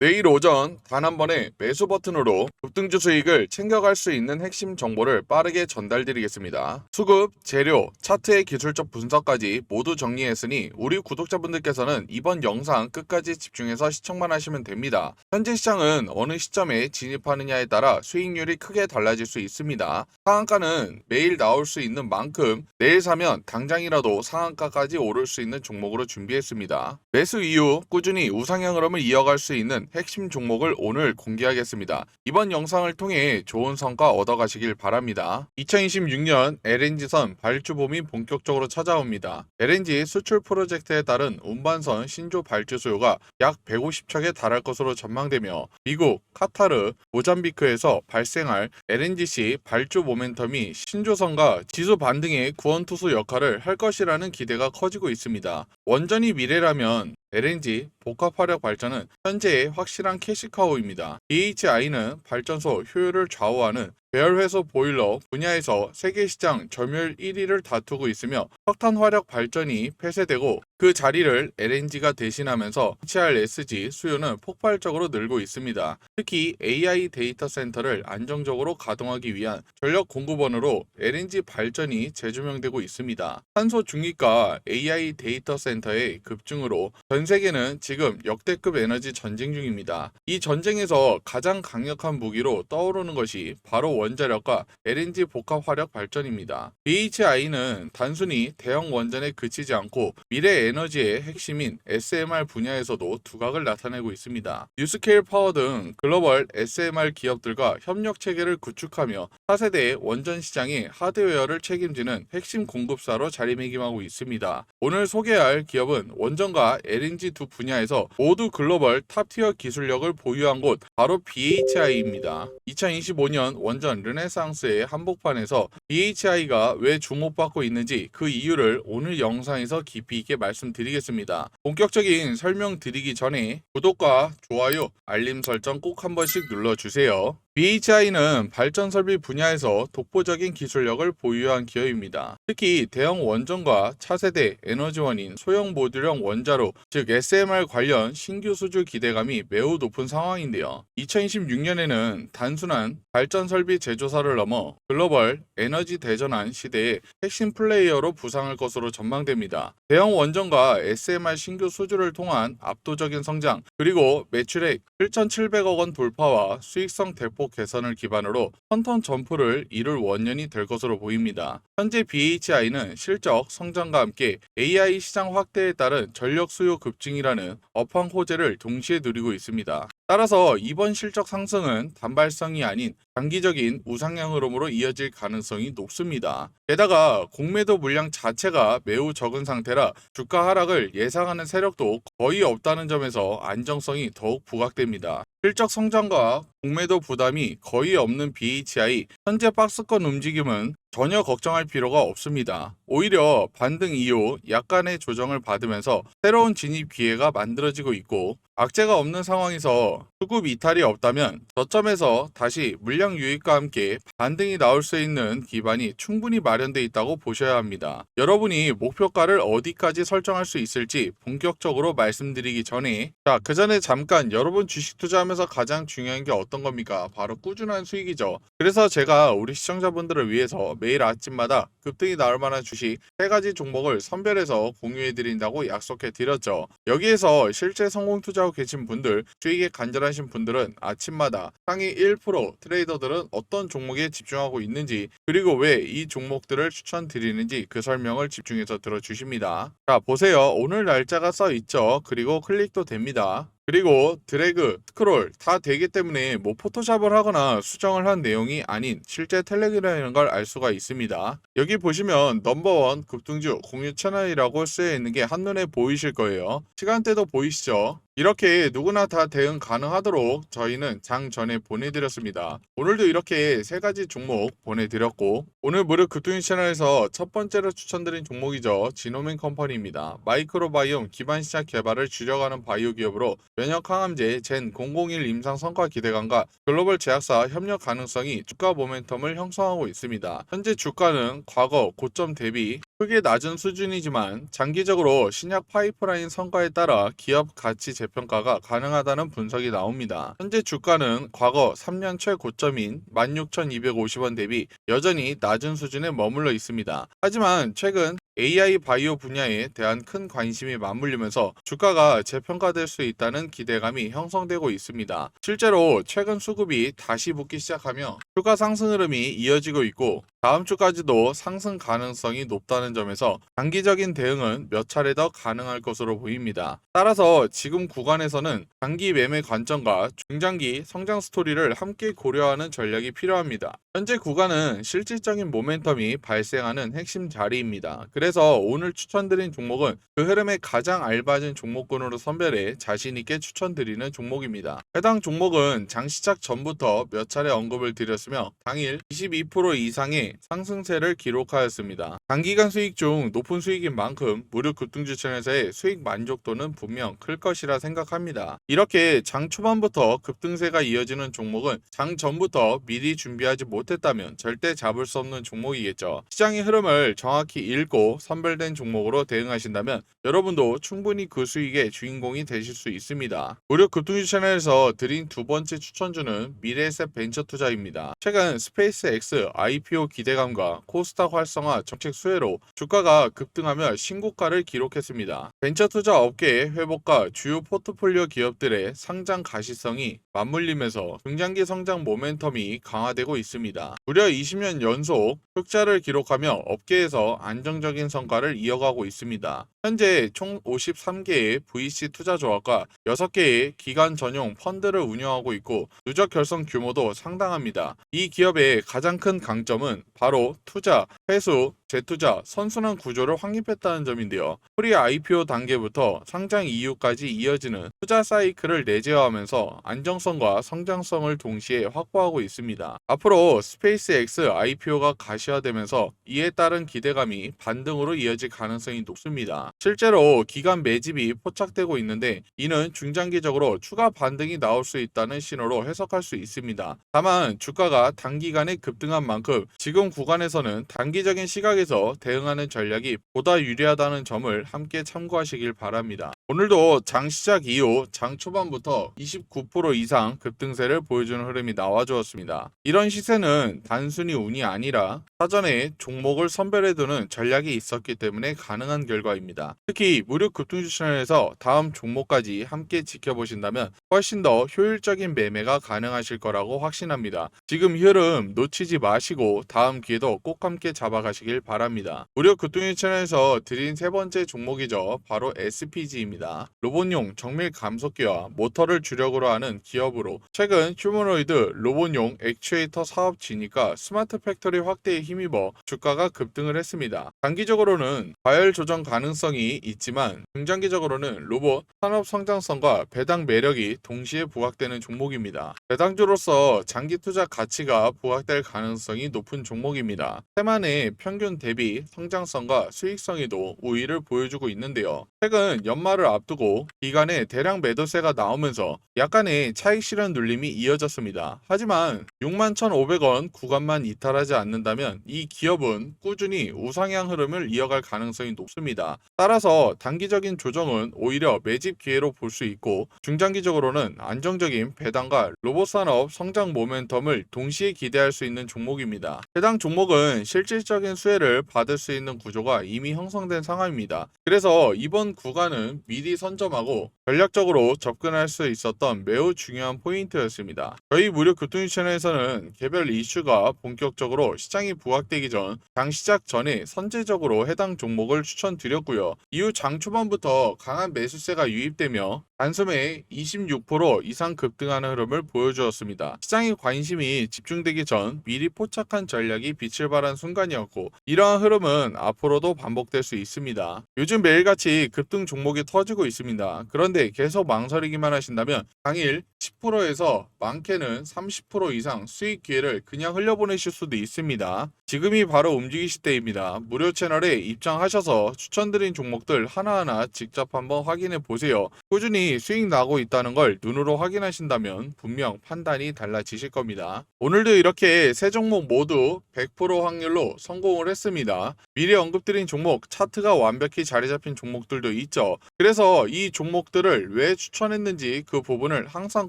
내일 오전 단 한 번의 매수 버튼으로 급등주 수익을 챙겨갈 수 있는 핵심 정보를 빠르게 전달드리겠습니다. 수급, 재료, 차트의 기술적 분석까지 모두 정리했으니 우리 구독자분들께서는 이번 영상 끝까지 집중해서 시청만 하시면 됩니다. 현재 시장은 어느 시점에 진입하느냐에 따라 수익률이 크게 달라질 수 있습니다. 상한가는 매일 나올 수 있는 만큼 내일 사면 당장이라도 상한가까지 오를 수 있는 종목으로 준비했습니다. 매수 이후 꾸준히 우상향 흐름을 이어갈 수 있는 핵심 종목을 오늘 공개하겠습니다. 이번 영상을 통해 좋은 성과 얻어가시길 바랍니다. 2026년 LNG선 발주봄이 본격적으로 찾아옵니다. LNG 수출 프로젝트에 따른 운반선 신조 발주 수요가 약 150척에 달할 것으로 전망되며 미국, 카타르, 모잠비크에서 발생할 LNGC 발주 모멘텀이 신조선과 지수 반등의 구원투수 역할을 할 것이라는 기대가 커지고 있습니다. 원전이 미래라면 LNG 복합화력 발전은 현재의 확실한 캐시카우입니다. DHI는 발전소 효율을 좌우하는 배열회소 보일러 분야에서 세계시장 점유율 1위를 다투고 있으며 석탄 화력 발전이 폐쇄되고 그 자리를 LNG가 대신하면서 HRSG 수요는 폭발적으로 늘고 있습니다. 특히 AI 데이터 센터를 안정적으로 가동하기 위한 전력 공급원으로 LNG 발전이 재조명되고 있습니다. 탄소 중립과 AI 데이터 센터의 급증으로 전 세계는 지금 역대급 에너지 전쟁 중입니다. 이 전쟁에서 가장 강력한 무기로 떠오르는 것이 바로 원자력과 LNG 복합 화력 발전입니다. BHI는 단순히 대형 원전에 그치지 않고 미래 에너지의 핵심인 SMR 분야에서도 두각을 나타내고 있습니다. 뉴스케일 파워 등 글로벌 SMR 기업들과 협력 체계를 구축하며 4세대 원전 시장의 하드웨어를 책임지는 핵심 공급사로 자리매김하고 있습니다. 오늘 소개할 기업은 원전과 LNG 두 분야에서 모두 글로벌 탑티어 기술력을 보유한 곳 바로 BHI입니다. 2025년 원전 르네상스의 한복판에서 BHI가 왜 주목받고 있는지 그 이유를 오늘 영상에서 깊이 있게 말씀드리겠습니다. 본격적인 설명 드리기 전에 구독과 좋아요, 알림 설정 꼭 한 번씩 눌러주세요. BHI는 발전 설비 분야에서 독보적인 기술력을 보유한 기업입니다. 특히 대형 원전과 차세대 에너지원인 소형 모듈형 원자로 즉 SMR 관련 신규 수주 기대감이 매우 높은 상황인데요. 2026년에는 단순한 발전 설비 제조사를 넘어 글로벌 에너지 대전환 시대의 핵심 플레이어로 부상할 것으로 전망됩니다. 대형 원전과 SMR 신규 수주를 통한 압도적인 성장 그리고 매출액 7,700억 원 돌파와 수익성 대폭 개선을 기반으로 턴턴 점프를 이룰 원년이 될 것으로 보입니다. 현재 BHI는 실적 성장과 함께 AI 시장 확대에 따른 전력 수요 급증이라는 업황 호재를 동시에 누리고 있습니다. 따라서 이번 실적 상승은 단발성이 아닌 장기적인 우상향 흐름으로 이어질 가능성이 높습니다. 게다가 공매도 물량 자체가 매우 적은 상태라 주가 하락을 예상하는 세력도 거의 없다는 점에서 안정성이 더욱 부각됩니다. 실적 성장과 공매도 부담이 거의 없는 BHI 현재 박스권 움직임은 전혀 걱정할 필요가 없습니다. 오히려 반등 이후 약간의 조정을 받으면서 새로운 진입 기회가 만들어지고 있고 악재가 없는 상황에서 수급 이탈이 없다면 저점에서 다시 물량 유입과 함께 반등이 나올 수 있는 기반이 충분히 마련되어 있다고 보셔야 합니다. 여러분이 목표가를 어디까지 설정할 수 있을지 본격적으로 말씀드리기 전에 그 전에 잠깐 여러분 주식 투자하면서 가장 중요한 게 어떤 겁니까? 바로 꾸준한 수익이죠. 그래서 제가 우리 시청자분들을 위해서 매일 아침마다 급등이 나올 만한 주식 3가지 종목을 선별해서 공유해 드린다고 약속해 드렸죠. 여기에서 실제 성공 투자하고 계신 분들, 수익에 간절하신 분들은 아침마다 상위 1% 트레이더들은 어떤 종목에 집중하고 있는지 그리고 왜 이 종목들을 추천드리는지 그 설명을 집중해서 들어주십니다. 자, 보세요. 오늘 날짜가 써 있죠. 그리고 클릭도 됩니다. 그리고 드래그, 스크롤 다 되기 때문에 포토샵을 하거나 수정을 한 내용이 아닌 실제 텔레그램이라는 걸 알 수가 있습니다. 여기 보시면 넘버원 급등주 공유 채널이라고 쓰여 있는 게 한눈에 보이실 거예요. 시간대도 보이시죠? 이렇게 누구나 다 대응 가능하도록 저희는 장 전에 보내드렸습니다. 오늘도 이렇게 3가지 종목 보내드렸고 오늘 무료 급등주 채널에서 첫 번째로 추천드린 종목이죠. 지노민 컴퍼니입니다. 마이크로바이옴 기반 시작 개발을 줄여가는 바이오 기업으로 면역 항암제 젠 001 임상 성과 기대감과 글로벌 제약사 협력 가능성이 주가 모멘텀을 형성하고 있습니다. 현재 주가는 과거 고점 대비 크게 낮은 수준이지만 장기적으로 신약 파이프라인 성과에 따라 기업 가치 재평가가 가능하다는 분석이 나옵니다. 현재 주가는 과거 3년 최고점인 16,250원 대비 여전히 낮은 수준에 머물러 있습니다. 하지만 최근 AI 바이오 분야에 대한 큰 관심이 맞물리면서 주가가 재평가될 수 있다는 기대감이 형성되고 있습니다. 실제로 최근 수급이 다시 붙기 시작하며 주가 상승 흐름이 이어지고 있고 다음 주까지도 상승 가능성이 높다는 점에서 단기적인 대응은 몇 차례 더 가능할 것으로 보입니다. 따라서 지금 구간에서는 단기 매매 관점과 중장기 성장 스토리를 함께 고려하는 전략이 필요합니다. 현재 구간은 실질적인 모멘텀이 발생하는 핵심 자리입니다. 그래서 오늘 추천드린 종목은 그 흐름에 가장 알맞은 종목군으로 선별해 자신있게 추천드리는 종목입니다. 해당 종목은 장 시작 전부터 몇 차례 언급을 드렸으며 당일 22% 이상의 상승세를 기록하였습니다. 단기간 수익 중 높은 수익인 만큼 무료 급등주천에서의 수익 만족도는 분명 클 것이라 생각합니다. 이렇게 장 초반부터 급등세가 이어지는 종목은 장 전부터 미리 준비하지 못했다면 절대 잡을 수 없는 종목이겠죠. 시장의 흐름을 정확히 읽고 선별된 종목으로 대응하신다면 여러분도 충분히 그 수익의 주인공이 되실 수 있습니다. 무료 급등주 채널에서 드린 두 번째 추천주는 미래에셋 벤처 투자입니다. 최근 스페이스X IPO 기대감과 코스닥 활성화 정책 수혜로 주가가 급등하며 신고가를 기록했습니다. 벤처 투자 업계의 회복과 주요 포트폴리오 기업들의 상장 가시성이 맞물리면서 중장기 성장 모멘텀이 강화되고 있습니다. 무려 20년 연속 흑자를 기록하며 업계에서 안정적인 성과를 이어가고 있습니다. 현재 총 53개의 VC 투자 조합과 6개의 기관 전용 펀드를 운영하고 있고 누적 결성 규모도 상당합니다. 이 기업의 가장 큰 강점은 바로 투자, 회수, 재투자, 선순환 구조를 확립했다는 점인데요. 프리 IPO 단계부터 상장 이후까지 이어지는 투자 사이클을 내재화하면서 안정성과 성장성을 동시에 확보하고 있습니다. 앞으로 스페이스X IPO가 가시화되면서 이에 따른 기대감이 반등으로 이어질 가능성이 높습니다. 실제로 기관 매집이 포착되고 있는데 이는 중장기적으로 추가 반등이 나올 수 있다는 신호로 해석할 수 있습니다. 다만 주가가 단기간에 급등한 만큼 지금 구간에서는 단기적인 시각에서 대응하는 전략이 보다 유리하다는 점을 함께 참고하시길 바랍니다. 오늘도 장 시작 이후 장 초반부터 29% 이상 급등세를 보여주는 흐름이 나와주었습니다. 이런 시세는 단순히 운이 아니라 사전에 종목을 선별해두는 전략이 있었기 때문에 가능한 결과입니다. 특히 무료 급등주 채널에서 다음 종목까지 함께 지켜보신다면 훨씬 더 효율적인 매매가 가능하실 거라고 확신합니다. 지금 흐름 놓치지 마시고 다음 기회도 꼭 함께 잡아가시길 바랍니다. 무료 급등주 채널에서 드린 세 번째 종목이죠. 바로 SPG입니다. 로봇용 정밀 감속기와 모터를 주력으로 하는 기업으로 최근 휴머노이드 로봇용 액추에이터 사업 진입과 스마트 팩토리 확대에 힘입어 주가가 급등을 했습니다. 단기적으로는 과열 조정 가능성이 있지만 중장기적으로는 로봇 산업 성장성과 배당 매력이 동시에 부각되는 종목입니다. 배당주로서 장기 투자 가치가 부각될 가능성이 높은 종목입니다. 테만의 평균 대비 성장성과 수익성에도 우위를 보여주고 있는데요. 최근 연말을 앞두고 기간에 대량 매도세가 나오면서 약간의 차익 실현 눌림이 이어졌습니다. 하지만 61,500원 구간만 이탈하지 않는다면 이 기업은 꾸준히 우상향 흐름을 이어갈 가능성이 높습니다. 따라서 단기적인 조정은 오히려 매집 기회로 볼 수 있고 중장기적으로는 안정적인 배당과 로봇 산업 성장 모멘텀을 동시에 기대할 수 있는 종목입니다. 해당 종목은 실질적인 수혜를 받을 수 있는 구조가 이미 형성된 상황입니다. 그래서 이번 구간은 미리 선점하고 전략적으로 접근할 수 있었던 매우 중요한 포인트였습니다. 저희 무료 급등주 채널에서는 개별 이슈가 본격적으로 시장이 부각되기 전 장 시작 전에 선제적으로 해당 종목을 추천드렸고요. 이후 장 초반부터 강한 매수세가 유입되며 단숨에 26% 이상 급등하는 흐름을 보여주었습니다. 시장의 관심이 집중되기 전 미리 포착한 전략이 빛을 발한 순간이었고 이러한 흐름은 앞으로도 반복될 수 있습니다. 요즘 매일같이 급등 종목이 터지고 있습니다. 그런데 계속 망설이기만 하신다면 당일 10%에서 많게는 30% 이상 수익 기회를 그냥 흘려보내실 수도 있습니다. 지금이 바로 움직이실 때입니다. 무료 채널에 입장하셔서 추천드린 종목들 하나하나 직접 한번 확인해 보세요. 꾸준히 수익 나고 있다는 걸 눈으로 확인하신다면 분명 판단이 달라지실 겁니다. 오늘도 이렇게 세 종목 모두 100% 확률로 성공을 했습니다. 미리 언급드린 종목 차트가 완벽히 자리 잡힌 종목들도 있죠. 그래서 이 종목들을 왜 추천했는지 그 부분을 항상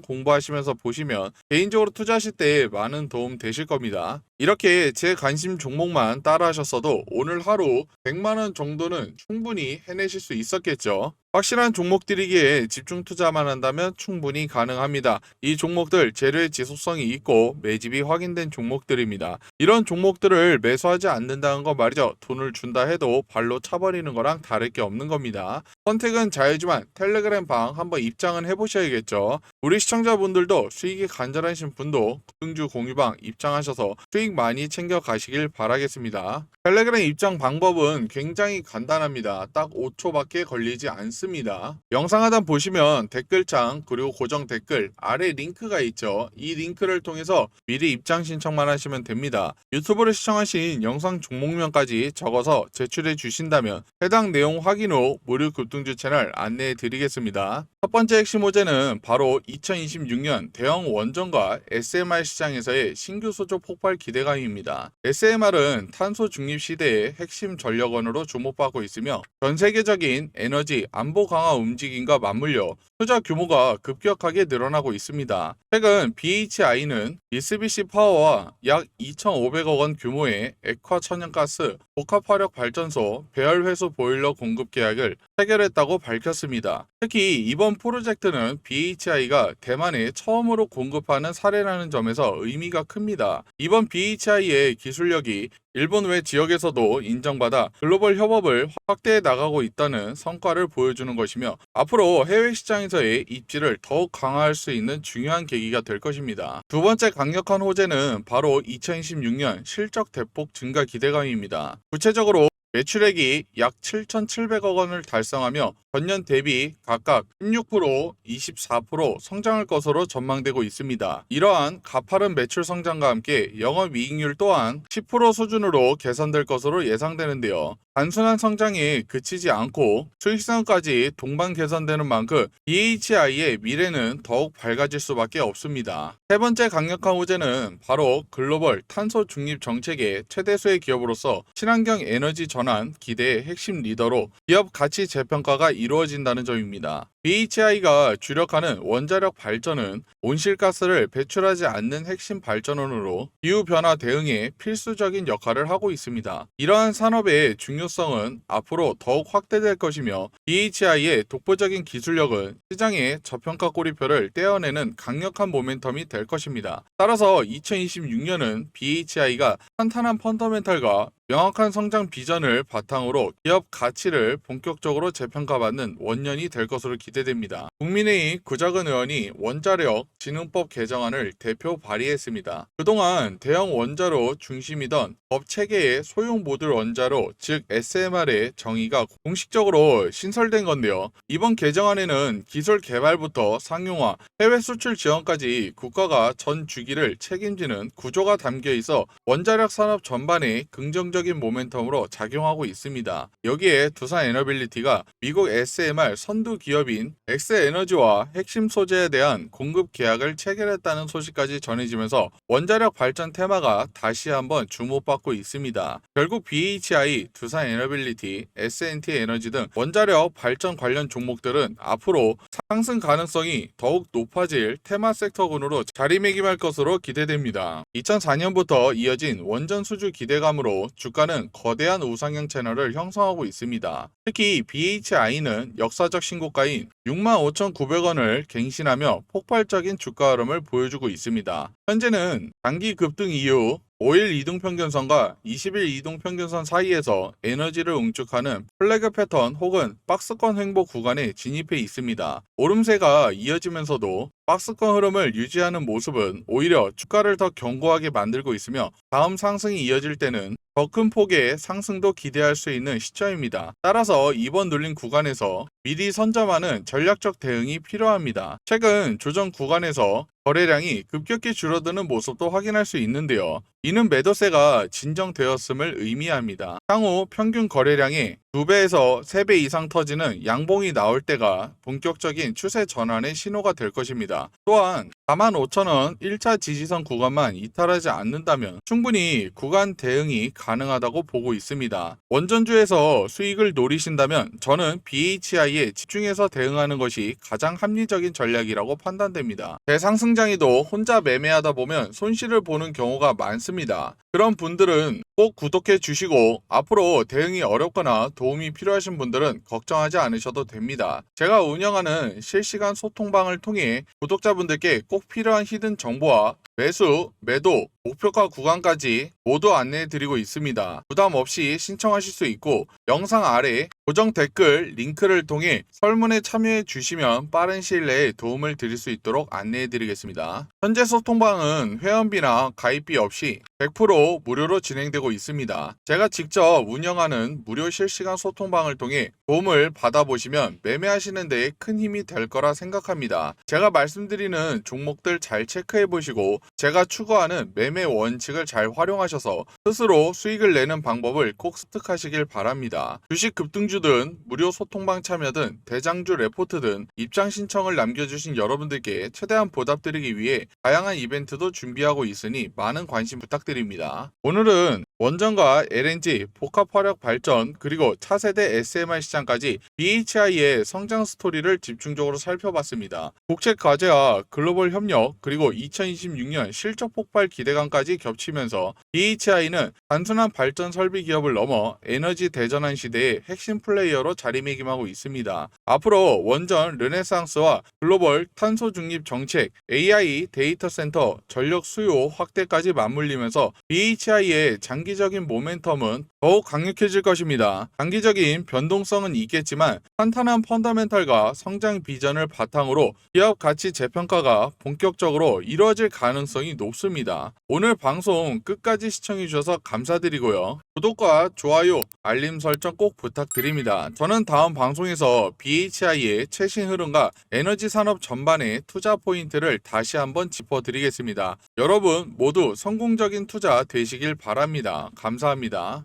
공부하시면서 보시면 개인적으로 투자하실 때 많은 도움 되실 겁니다. 이렇게 제 관심 종목만 따라 하셨어도 오늘 하루 100만원 정도는 충분히 해내실 수 있었겠죠. 확실한 종목들이기에 집중 투자만 한다면 충분히 가능합니다. 이 종목들 재료의 지속성이 있고 매집이 확인된 종목들입니다. 이런 종목들을 매수하지 않는다는 거 말이죠. 돈을 준다 해도 발로 차버리는 거랑 다를 게 없는 겁니다. 선택은 자유지만 텔레그램 방 한번 입장은 해보셔야겠죠. 우리 시청자분들도 수익이 간절하신 분도 급등주 공유방 입장하셔서 수익 많이 챙겨 가시길 바라겠습니다. 텔레그램 입장 방법은 굉장히 간단합니다. 딱 5초밖에 걸리지 않습니다. 영상 하단 보시면 댓글창 그리고 고정 댓글 아래 링크가 있죠. 이 링크를 통해서 미리 입장 신청만 하시면 됩니다. 유튜브를 시청하신 영상 종목명까지 적어서 제출해 주신다면 해당 내용 확인 후 무료 급등주 채널 안내해 드리겠습니다. 첫 번째 핵심 호재는 바로 2026년 대형 원전과 SMR 시장에서의 신규 수조 폭발 기대감입니다. SMR은 탄소 중립 시대의 핵심 전력원으로 주목받고 있으며 전 세계적인 에너지 안보 강화 움직임과 맞물려 투자 규모가 급격하게 늘어나고 있습니다. 최근 BHI는 미쓰비시 파워와 약 2,500억 원 규모의 액화 천연가스 복합화력 발전소 배열 회수 보일러 공급 계약을 체결했다고 밝혔습니다. 특히 이번 프로젝트는 BHI가 대만에 처음으로 공급하는 사례라는 점에서 의미가 큽니다. 이번 BHI의 기술력이 일본 외 지역에서도 인정받아 글로벌 협업을 확대해 나가고 있다는 성과를 보여주는 것이며 앞으로 해외 시장에서의 입지를 더욱 강화할 수 있는 중요한 계기가 될 것입니다. 두 번째 강력한 호재는 바로 2026년 실적 대폭 증가 기대감입니다. 구체적으로 매출액이 약 7,700억 원을 달성하며 전년 대비 각각 16%, 24% 성장할 것으로 전망되고 있습니다. 이러한 가파른 매출 성장과 함께 영업이익률 또한 10% 수준으로 개선될 것으로 예상되는데요. 단순한 성장에 그치지 않고 수익성까지 동반 개선되는 만큼 BHI의 미래는 더욱 밝아질 수밖에 없습니다. 세 번째 강력한 호재는 바로 글로벌 탄소 중립 정책의 최대수의 기업으로서 친환경 에너지 전환 기대의 핵심 리더로 기업 가치 재평가가 이루어진다는 점입니다. BHI가 주력하는 원자력 발전은 온실가스를 배출하지 않는 핵심 발전원으로 기후변화 대응에 필수적인 역할을 하고 있습니다. 이러한 산업의 중요성은 앞으로 더욱 확대될 것이며 BHI의 독보적인 기술력은 시장의 저평가 꼬리표를 떼어내는 강력한 모멘텀이 될 것입니다. 따라서 2026년은 BHI가 탄탄한 펀더멘탈과 명확한 성장 비전을 바탕으로 기업 가치를 본격적으로 재평가받는 원년이 될 것으로 기대됩니다. 국민의힘 구자근 의원이 원자력 진흥법 개정안을 대표 발의했습니다. 그동안 대형 원자로 중심이던 법 체계의 소형 모듈 원자로 즉 SMR의 정의가 공식적으로 신설된 건데요. 이번 개정안에는 기술 개발부터 상용화, 해외 수출 지원까지 국가가 전 주기를 책임지는 구조가 담겨 있어 원자력 산업 전반에 긍정적인 모멘텀으로 작용하고 있습니다. 여기에 두산 에너빌리티가 미국 SMR 선두 기업인 엑스에너지와 핵심 소재에 대한 공급 계약을 체결했다는 소식까지 전해지면서 원자력 발전 테마가 다시 한번 주목받고 있습니다. 결국 BHI, 두산 에너빌리티, S&T 에너지 등 원자력 발전 관련 종목들은 앞으로 상승 가능성이 더욱 높아질 테마 섹터군으로 자리매김할 것으로 기대됩니다. 2004년부터 이어진 원전 수주 기대감으로 주가는 거대한 우상향 채널을 형성하고 있습니다. 특히 BHI는 역사적 신고가인 65,900원을 갱신하며 폭발적인 주가 흐름을 보여주고 있습니다. 현재는 단기 급등 이후 5일 이동평균선과 20일 이동평균선 사이에서 에너지를 응축하는 플래그 패턴 혹은 박스권 횡보 구간에 진입해 있습니다. 오름세가 이어지면서도 박스권 흐름을 유지하는 모습은 오히려 주가를 더 견고하게 만들고 있으며 다음 상승이 이어질 때는 더 큰 폭의 상승도 기대할 수 있는 시점입니다. 따라서 그래서 이번 눌린 구간에서 미리 선점하는 전략적 대응이 필요합니다. 최근 조정 구간에서 거래량이 급격히 줄어드는 모습도 확인할 수 있는데요. 이는 매도세가 진정되었음을 의미합니다. 향후 평균 거래량의 2배에서 3배 이상 터지는 양봉이 나올 때가 본격적인 추세 전환의 신호가 될 것입니다. 또한 45,000원 1차 지지선 구간만 이탈하지 않는다면 충분히 구간 대응이 가능하다고 보고 있습니다. 원전주에서 수익을 노리신다면 저는 BHI에 집중해서 대응하는 것이 가장 합리적인 전략이라고 판단됩니다. 대상승장에도 혼자 매매하다 보면 손실을 보는 경우가 많습니다. 그런 분들은 꼭 구독해 주시고 앞으로 대응이 어렵거나 도움이 필요하신 분들은 걱정하지 않으셔도 됩니다. 제가 운영하는 실시간 소통방을 통해 구독자분들께 꼭 필요한 히든 정보와 매수, 매도, 목표가 구간까지 모두 안내해 드리고 있습니다. 부담 없이 신청하실 수 있고 영상 아래 고정 댓글 링크를 통해 설문에 참여해 주시면 빠른 시일 내에 도움을 드릴 수 있도록 안내해 드리겠습니다. 현재 소통방은 회원비나 가입비 없이 100% 무료로 진행되고 있습니다. 제가 직접 운영하는 무료 실시간 소통방을 통해 도움을 받아보시면 매매하시는 데에 큰 힘이 될 거라 생각합니다. 제가 말씀드리는 종목들 잘 체크해 보시고 제가 추구하는 매매 원칙을 잘 활용하셔서 스스로 수익을 내는 방법을 꼭 습득하시길 바랍니다. 주식 급등주든 무료 소통방 참여든 대장주 레포트든 입장 신청을 남겨주신 여러분들께 최대한 보답드리기 위해 다양한 이벤트도 준비하고 있으니 많은 관심 부탁드립니다. 오늘은 원전과 LNG, 복합 화력 발전, 그리고 차세대 SMR 시장까지 BHI의 성장 스토리를 집중적으로 살펴봤습니다. 국책 과제와 글로벌 협력, 그리고 2026년 실적 폭발 기대감까지 겹치면서 BHI는 단순한 발전 설비 기업을 넘어 에너지 대전환 시대의 핵심 플레이어로 자리매김하고 있습니다. 앞으로 원전 르네상스와 글로벌 탄소 중립 정책, AI 데이터 센터, 전력 수요 확대까지 맞물리면서 BHI의 장기적인 모멘텀은 더욱 강력해질 것입니다. 단기적인 변동성은 있겠지만 탄탄한 펀더멘털과 성장 비전을 바탕으로 기업 가치 재평가가 본격적으로 이루어질 가능성이 높습니다. 오늘 방송 끝까지 시청해 주셔서 감사드리고요. 구독과 좋아요, 알림 설정 꼭 부탁드립니다. 저는 다음 방송에서 BHI의 최신 흐름과 에너지 산업 전반의 투자 포인트를 다시 한번 짚어드리겠습니다. 여러분 모두 성공적인 투자 되시길 바랍니다. 감사합니다.